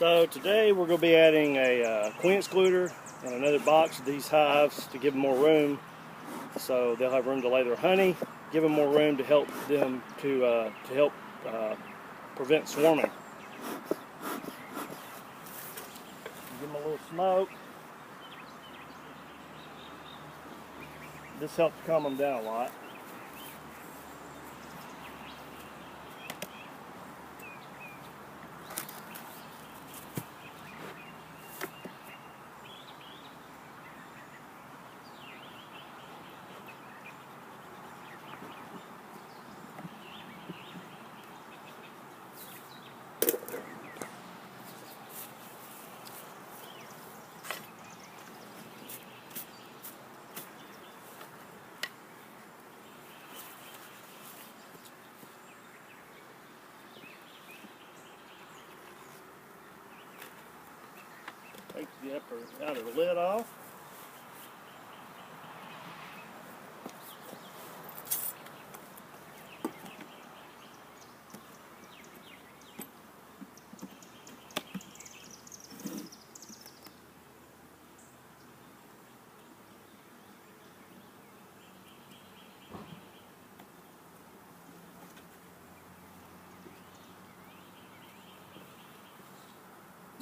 So today we're going to be adding a queen excluder and another box of these hives to give them more room, so they'll have room to lay their honey, give them more room to help them to help prevent swarming. Give them a little smoke. This helps calm them down a lot. Take the upper outer lid off.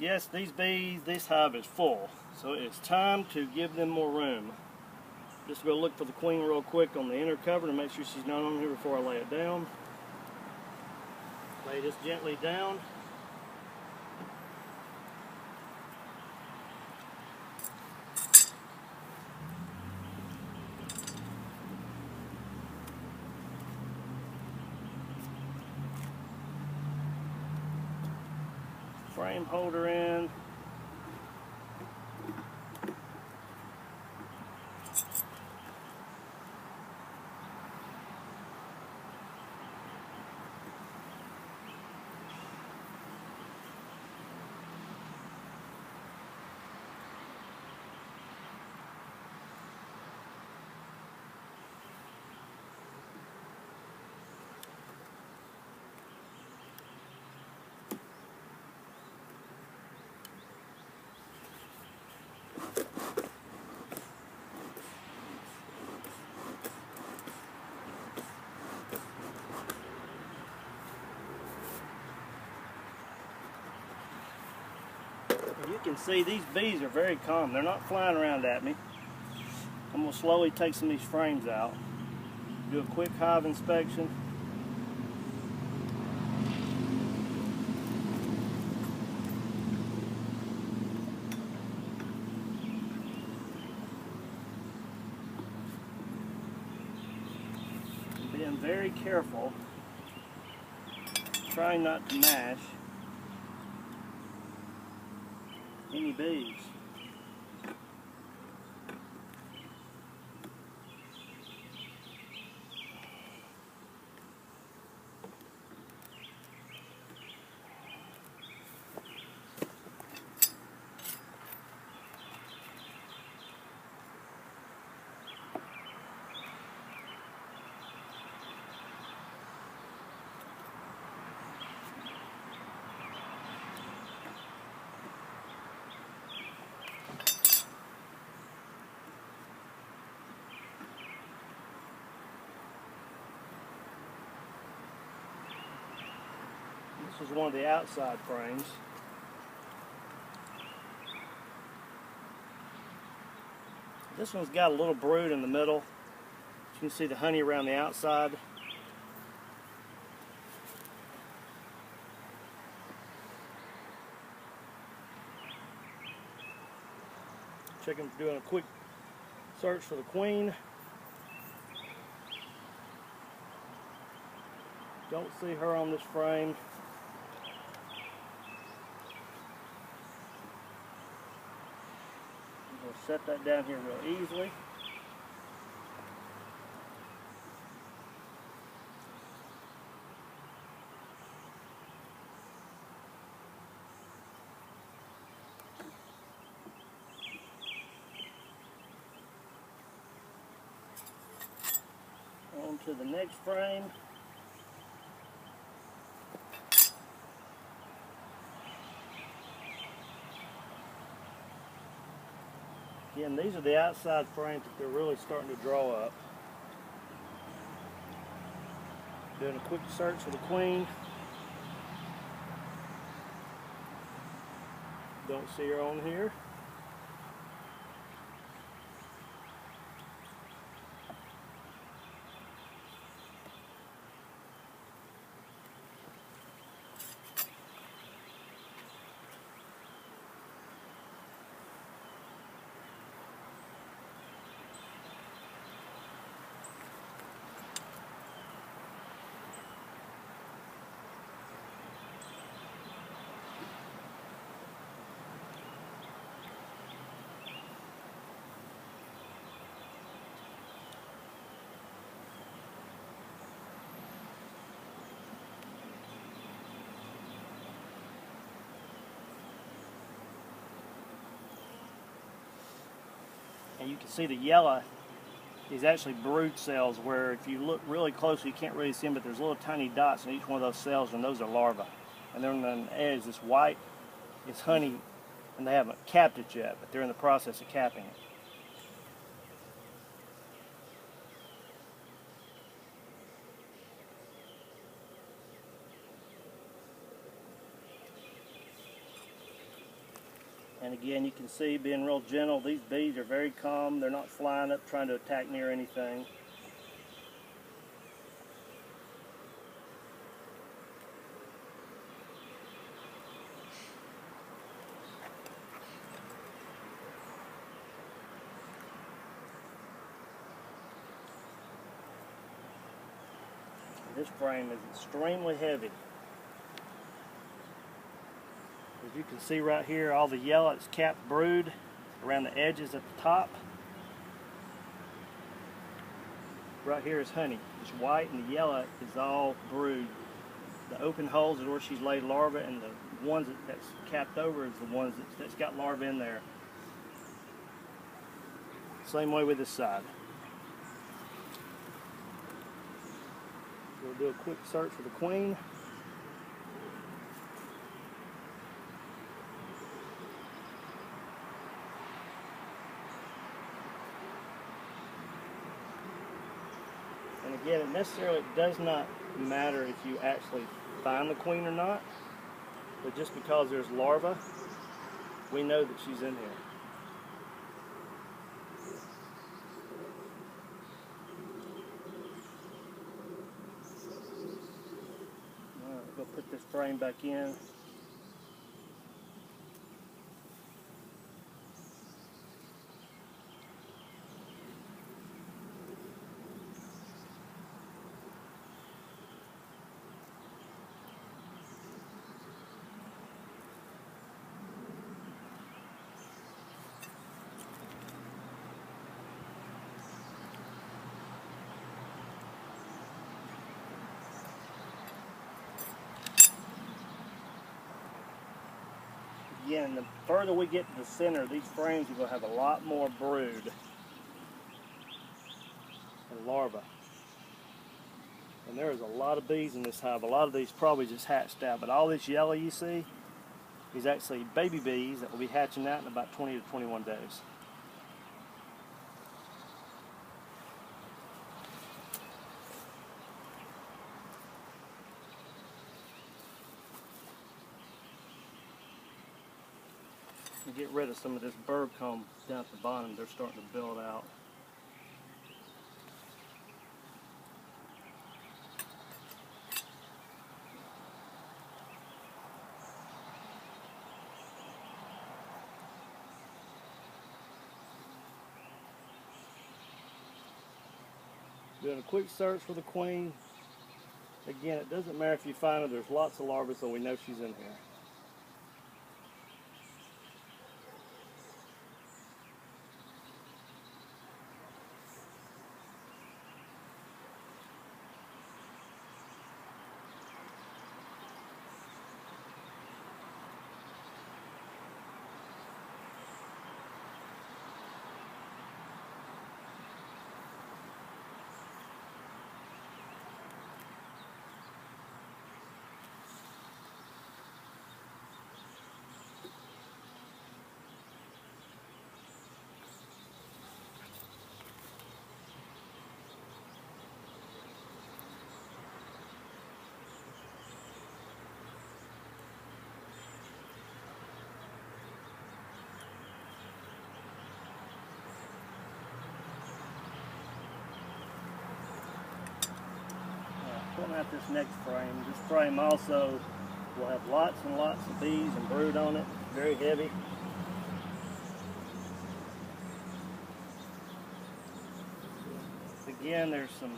Yes, this hive is full, so it's time to give them more room. Just go look for the queen real quick on the inner cover to make sure she's not on here before I lay it down. Lay this gently down. Frame holder in. You can see these bees are very calm. They're not flying around at me. I'm going to slowly take some of these frames out. Do a quick hive inspection. Being very careful. Trying not to mash any bees. This is one of the outside frames. This one's got a little brood in the middle. You can see the honey around the outside. Checking, doing a quick search for the queen. Don't see her on this frame. We'll set that down here real easily. On to the next frame. Again, these are the outside frames that they're really starting to draw up. Doing a quick search for the queen. Don't see her on here. And you can see the yellow is actually brood cells, where if you look really closely you can't really see them, but there's little tiny dots in each one of those cells, and those are larvae. And then on the edge, this white is honey, and they haven't capped it yet, but they're in the process of capping it. And again, you can see, being real gentle, these bees are very calm. They're not flying up trying to attack near anything. This frame is extremely heavy. As you can see right here, all the yellow is capped brood around the edges at the top. Right here is honey. This white and the yellow is all brood. The open holes is where she's laid larvae, and the ones that's capped over is the ones that's got larvae in there. Same way with this side. We'll do a quick search for the queen. And again, it necessarily does not matter if you actually find the queen or not, but just because there's larvae, we know that she's in here. Alright, we'll put this frame back in. Again, the further we get to the center, these frames are going to have a lot more brood and larvae. And there's a lot of bees in this hive. A lot of these probably just hatched out, but all this yellow you see is actually baby bees that will be hatching out in about 20 to 21 days. Get rid of some of this bird comb down at the bottom. They're starting to build out. Doing a quick search for the queen. Again, it doesn't matter if you find her. There's lots of larvae, so we know she's in here. Checking out this next frame. This frame also will have lots and lots of bees and brood on it. Very heavy. Again, there's some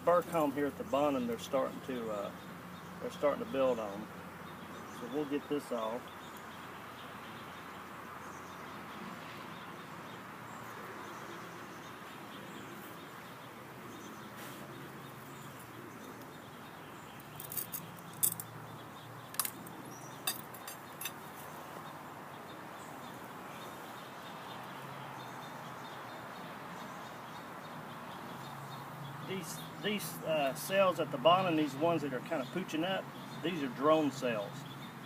burr comb here at the bottom. They're starting to build on. So we'll get this off. These cells at the bottom, these ones that are kind of pooching up, these are drone cells.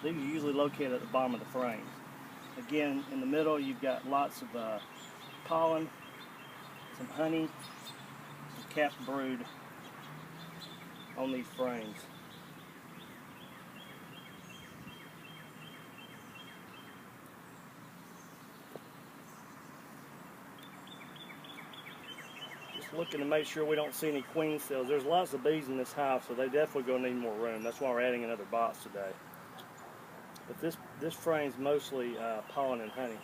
These are usually located at the bottom of the frames. Again, in the middle you've got lots of pollen, some honey, some capped brood on these frames. Looking to make sure we don't see any queen cells. There's lots of bees in this hive, so they definitely going to need more room. That's why we're adding another box today. But this frame's mostly pollen and honey.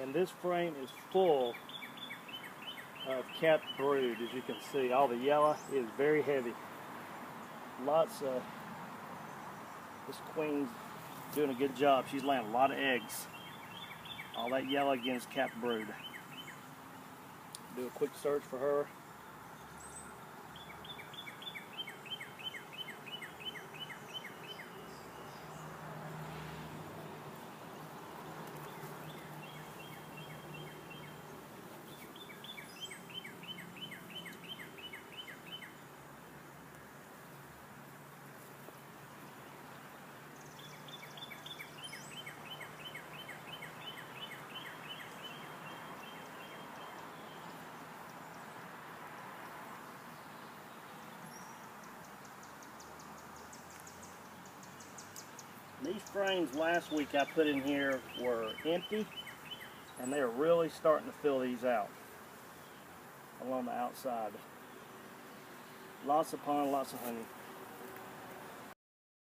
And this frame is full of capped brood, as you can see. All the yellow is very heavy. Lots of, this queen's doing a good job. She's laying a lot of eggs. All that yellow again is capped brood. Do a quick search for her. These frames last week I put in here were empty, and they are really starting to fill these out along the outside. Lots of pollen, lots of honey.